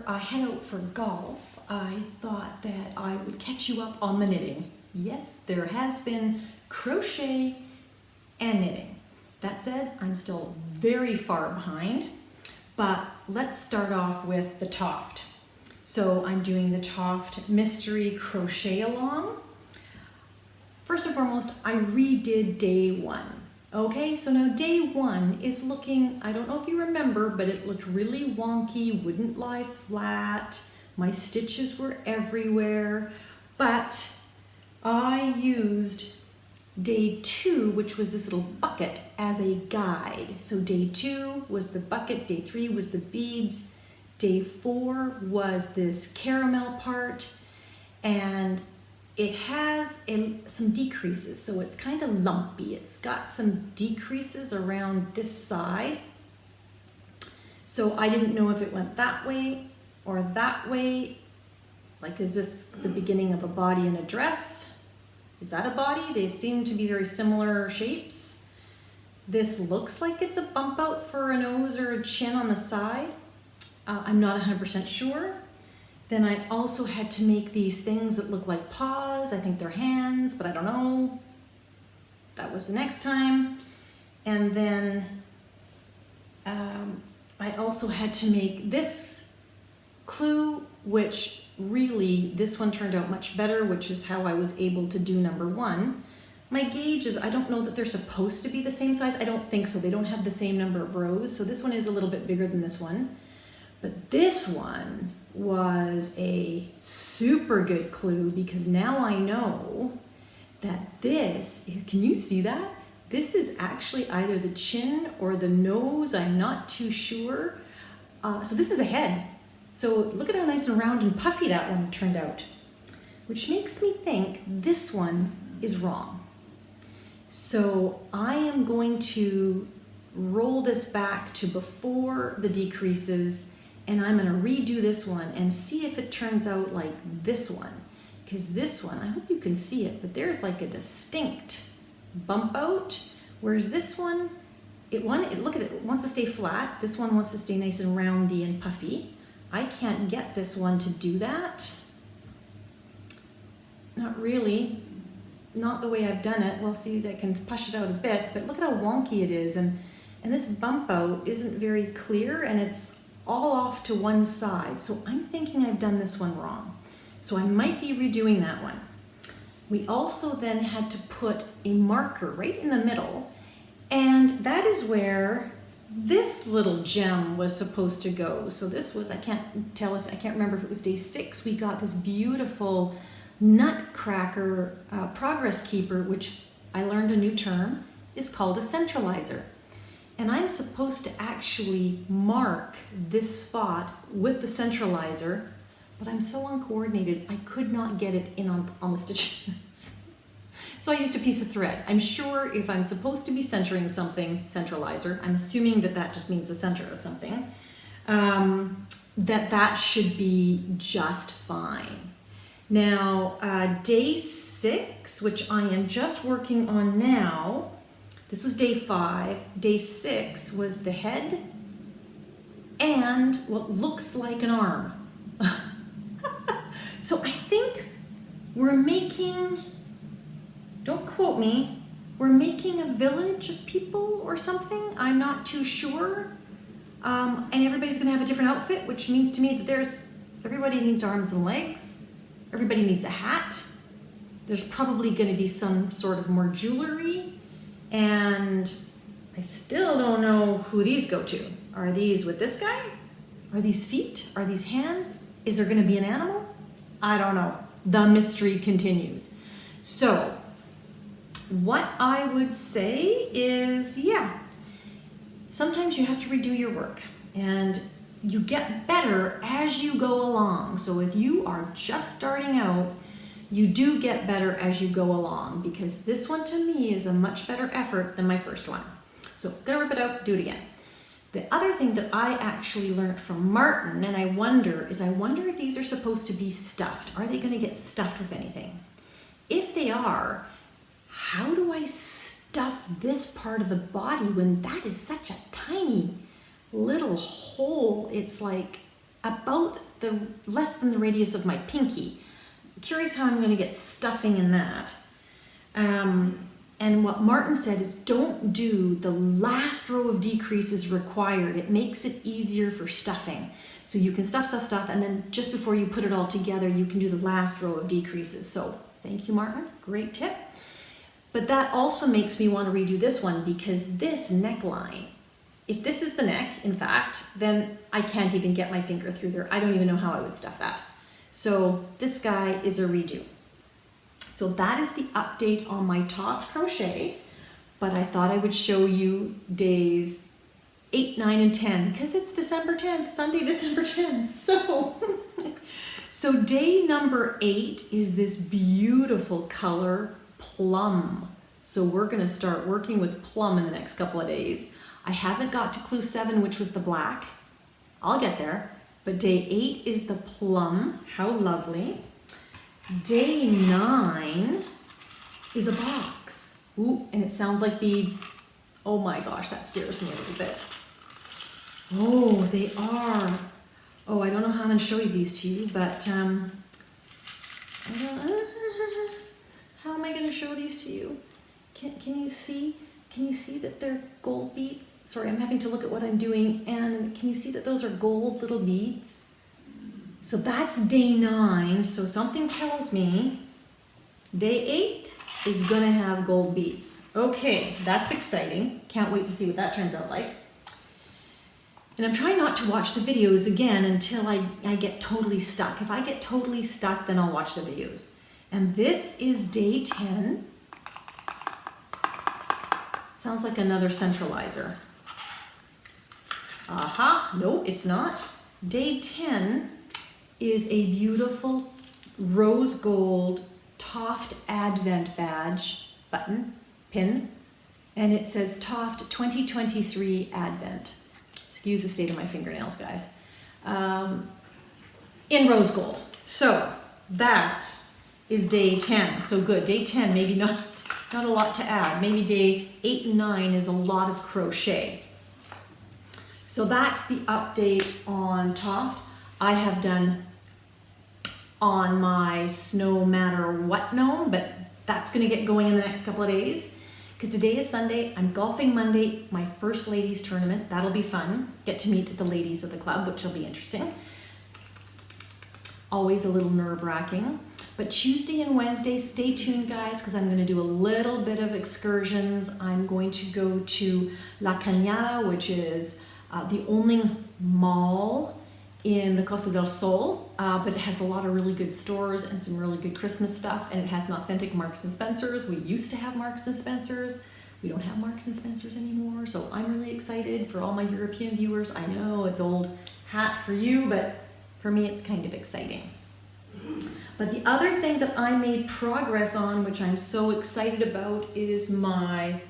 before I head out for golf, I thought that I would catch you up on the knitting. Yes, there has been crochet and knitting. That said, I'm still very far behind, but let's start off with the Toft. So I'm doing the Toft Mystery Crochet Along. First and foremost, I redid day one. Okay, so now day one is looking, I don't know if you remember, but it looked really wonky, wouldn't lie flat. My stitches were everywhere, but I used day two, which was this little bucket, as a guide. So day two was the bucket, day three was the beads, day four was this caramel part, and it has some decreases, so it's kind of lumpy. It's got some decreases around this side. So I didn't know if it went that way or that way. Like, is this the beginning of a body and a dress? Is that a body? They seem to be very similar shapes. This looks like it's a bump out for a nose or a chin on the side. I'm not 100% sure. Then I also had to make these things that look like paws. I think they're hands, but I don't know. That was the next time. And then I also had to make this clue, which really, this one turned out much better, which is how I was able to do number one. My gauges, I don't know that they're supposed to be the same size. I don't think so. They don't have the same number of rows. So this one is a little bit bigger than this one. But this one was a super good clue, because now I know that this, can you see that? This is actually either the chin or the nose, I'm not too sure. So this is a head. So look at how nice and round and puffy that one turned out, which makes me think this one is wrong. So I am going to roll this back to before the decreases, and I'm gonna redo this one and see if it turns out like this one. Because this one, I hope you can see it, but there's like a distinct bump out, whereas this one, look at it, it wants to stay flat. This one wants to stay nice and roundy and puffy. I can't get this one to do that. Not really, not the way I've done it. Well, see, I can push it out a bit, but look at how wonky it is. And this bump out isn't very clear, and it's all off to one side. So I'm thinking I've done this one wrong. So I might be redoing that one. We also then had to put a marker right in the middle, and that is where this little gem was supposed to go. So this was, I can't remember if it was day 6, we got this beautiful nutcracker progress keeper, which I learned a new term, is called a centralizer. And I'm supposed to actually mark this spot with the centralizer, but I'm so uncoordinated, I could not get it in on the stitches. So I used a piece of thread. I'm sure if I'm supposed to be centering something, centralizer, I'm assuming that that just means the center of something, that should be just fine. Now, day 6, which I am just working on now, this was day 5. Day 6 was the head and what looks like an arm. So I think we're making, don't quote me, we're making a village of people or something. I'm not too sure. And everybody's gonna have a different outfit, which means to me that everybody needs arms and legs. Everybody needs a hat. There's probably gonna be some sort of more jewelry. And I still don't know who these go to. Are these with this guy? Are these feet? Are these hands? Is there gonna be an animal? I don't know. The mystery continues. So what I would say is, yeah, sometimes you have to redo your work, and you get better as you go along. So if you are just starting out, you do get better as you go along, because this one to me is a much better effort than my first one. So gonna rip it out, do it again. The other thing that I actually learned from Martin, and I wonder if these are supposed to be stuffed. Are they gonna get stuffed with anything? If they are, how do I stuff this part of the body when that is such a tiny little hole? It's like about the less than the radius of my pinky. I'm curious how I'm going to get stuffing in that. And what Martin said is don't do the last row of decreases required. It makes it easier for stuffing. So you can stuff, and then just before you put it all together, you can do the last row of decreases. So thank you, Martin. Great tip. But that also makes me want to redo this one because this neckline, if this is the neck, in fact, then I can't even get my finger through there. I don't even know how I would stuff that. So this guy is a redo. So that is the update on my Toof crochet, but I thought I would show you days 8, 9, and 10 because it's December 10th, Sunday, December 10th. So day number 8 is this beautiful color plum. So we're going to start working with plum in the next couple of days. I haven't got to clue 7, which was the black. I'll get there. But day 8 is the plum. How lovely. Day 9 is a box. Ooh, and it sounds like beads. Oh my gosh, that scares me a little bit. Oh, they are. Oh, I don't know how I'm going to show you these to you, but I don't, how am I going to show these to you? Can you see? Can you see that they're gold beads? Sorry, I'm having to look at what I'm doing, and can you see that those are gold little beads? So that's day 9, so something tells me day 8 is gonna have gold beads. Okay, that's exciting. Can't wait to see what that turns out like. And I'm trying not to watch the videos again until I get totally stuck. If I get totally stuck, then I'll watch the videos. And this is day 10. Sounds like another centralizer. Aha, no, it's not. Day 10 is a beautiful rose gold Toof Advent badge pin, and it says Toof 2023 Advent. Excuse the state of my fingernails, guys. In rose gold. So that is day 10. So good. Day 10, maybe not a lot to add. Maybe day 8 and 9 is a lot of crochet. So that's the update on Toof. I have done on my Snow Matter What gnome, but that's going to get going in the next couple of days because today is Sunday. I'm golfing Monday, my first ladies tournament. That'll be fun. Get to meet the ladies of the club, which will be interesting. Always a little nerve-wracking. But Tuesday and Wednesday, stay tuned, guys, because I'm going to do a little bit of excursions. I'm going to go to La Cañada, which is the only mall in the Costa del Sol, but it has a lot of really good stores and some really good Christmas stuff, and it has an authentic Marks and Spencer's. We used to have Marks and Spencer's. We don't have Marks and Spencer's anymore, so I'm really excited for all my European viewers. I know it's old hat for you, but for me it's kind of exciting. But the other thing that I made progress on, which I'm so excited about, is my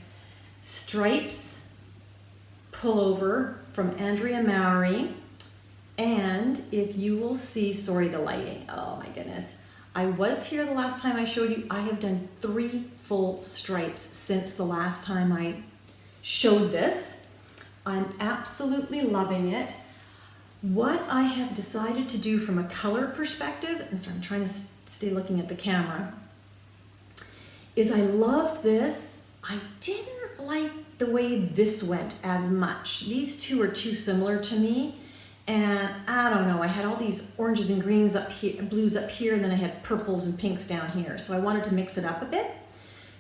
stripes pullover from Andrea Mowry. And if you will see, sorry, the lighting, oh my goodness. I was here the last time I showed you. I have done 3 full stripes since the last time I showed this. I'm absolutely loving it. What I have decided to do from a color perspective, and so I'm trying to stay looking at the camera, is I loved this. I didn't like the way this went as much. These two are too similar to me. And I don't know, I had all these oranges and greens up here, blues up here, and then I had purples and pinks down here. So I wanted to mix it up a bit.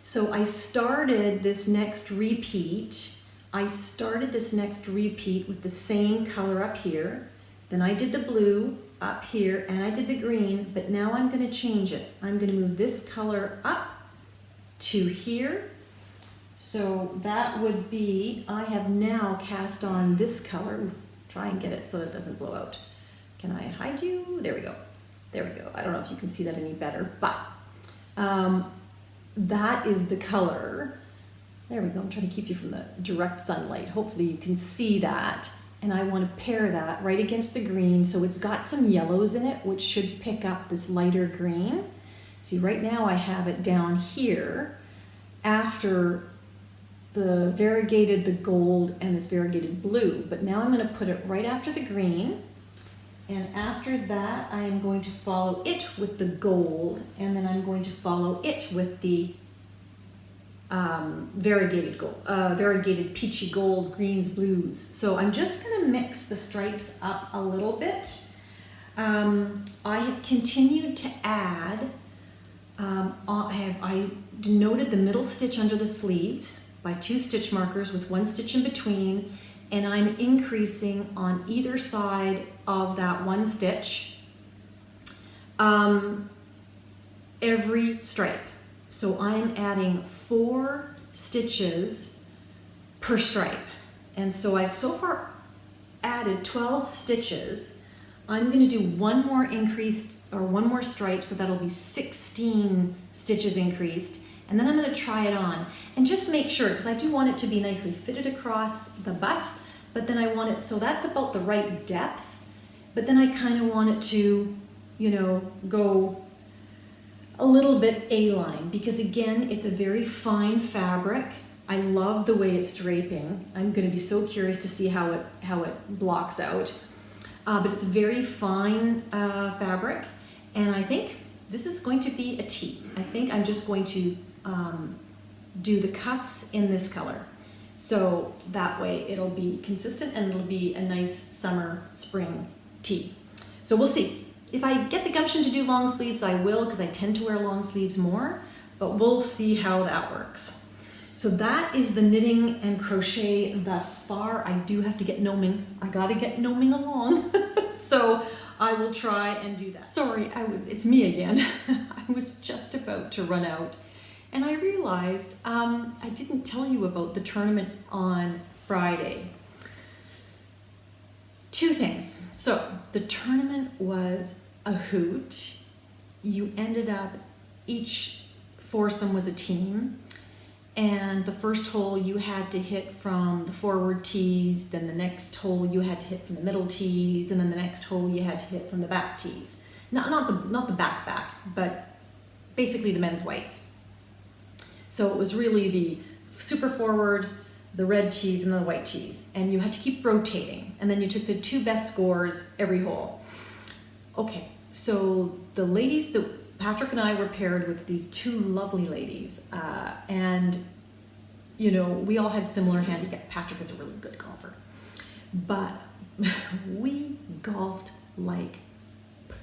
So I started this next repeat. with the same color up here. Then I did the blue up here, and I did the green, but now I'm going to change it. I'm going to move this color up to here. So that would be, I have now cast on this color. Try and get it so that it doesn't blow out. Can I hide you? There we go. There we go. I don't know if you can see that any better, but that is the color. There we go. I'm trying to keep you from the direct sunlight. Hopefully you can see that. And I want to pair that right against the green. So it's got some yellows in it, which should pick up this lighter green. See, right now I have it down here after the variegated, the gold, and this variegated blue. But now I'm going to put it right after the green. And after that, I am going to follow it with the gold, and then I'm going to follow it with the variegated peachy golds, greens, blues. So I'm just going to mix the stripes up a little bit. I have continued to add, I denoted the middle stitch under the sleeves by 2 stitch markers with 1 stitch in between, and I'm increasing on either side of that 1 stitch every stripe. So I'm adding 4 stitches per stripe. And so I've so far added 12 stitches. I'm going to do one more increased or one more stripe, so that'll be 16 stitches increased. And then I'm going to try it on and just make sure, because I do want it to be nicely fitted across the bust, but then I want it, so that's about the right depth, but then I kind of want it to, you know, go a little bit A-line, because again, it's a very fine fabric. I love the way it's draping. I'm going to be so curious to see how it blocks out. But it's very fine fabric, and I think this is going to be a tee. I think I'm just going to do the cuffs in this color. So that way it'll be consistent and it'll be a nice summer, spring tee. So we'll see. If I get the gumption to do long sleeves, I will, because I tend to wear long sleeves more, but we'll see how that works. So that is the knitting and crochet thus far. I do have to get gnoming. I gotta get gnoming along. So I will try and do that. Sorry, it's me again. I was just about to run out, and I realized I didn't tell you about the tournament on Friday. 2 things. So the tournament was a hoot. You ended up, each foursome was a team, and the first hole you had to hit from the forward tees, then the next hole you had to hit from the middle tees, and then the next hole you had to hit from the back tees. Not the back, but basically the men's whites. So it was really the super forward, the red tees and the white tees, and you had to keep rotating, and then you took the 2 best scores every hole. Okay, so the ladies that Patrick and I were paired with, these 2 lovely ladies, and you know, we all had similar handicap. Patrick is a really good golfer, but we golfed like poop.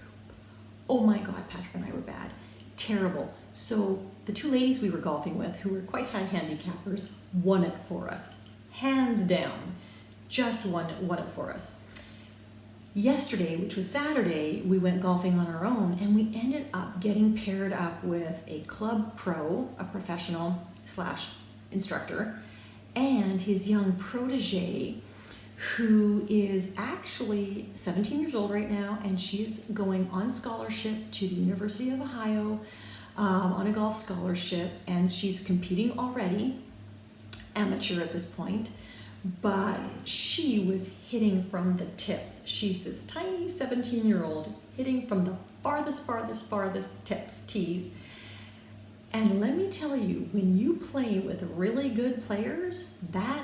Oh my God, Patrick and I were bad, terrible. So the 2 ladies we were golfing with, who were quite high handicappers, won it for us, hands down, just won it for us. Yesterday, which was Saturday, we went golfing on our own, and we ended up getting paired up with a club pro, a professional / instructor, and his young protege, who is actually 17 years old right now, and she's going on scholarship to the University of Ohio on a golf scholarship, and she's competing already, amateur at this point. But she was hitting from the tips. She's this tiny 17-year-old hitting from the farthest tips, tees. And let me tell you, when you play with really good players, that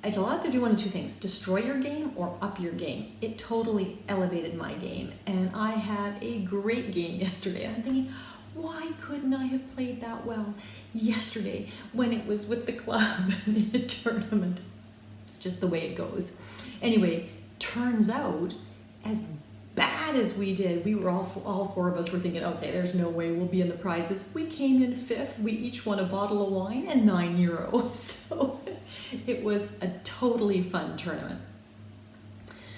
it allowed to do one of 2 things: destroy your game or up your game. It totally elevated my game, and I had a great game yesterday. I'm thinking, why couldn't I have played that well yesterday when it was with the club in a tournament? Just the way it goes. Anyway, turns out, as bad as we did, we were all 4 of us were thinking, okay, there's no way we'll be in the prizes. We came in 5th. We each won a bottle of wine and €9. So it was a totally fun tournament.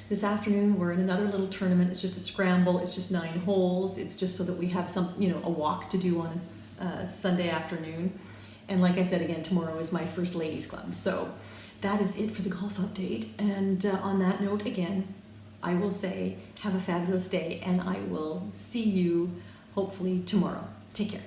This afternoon, we're in another little tournament. It's just a scramble. It's just 9 holes. It's just so that we have some, a walk to do on a Sunday afternoon. And like I said, again, tomorrow is my first ladies club. So that is it for the golf update. And on that note, again, I will say have a fabulous day, and I will see you hopefully tomorrow. Take care.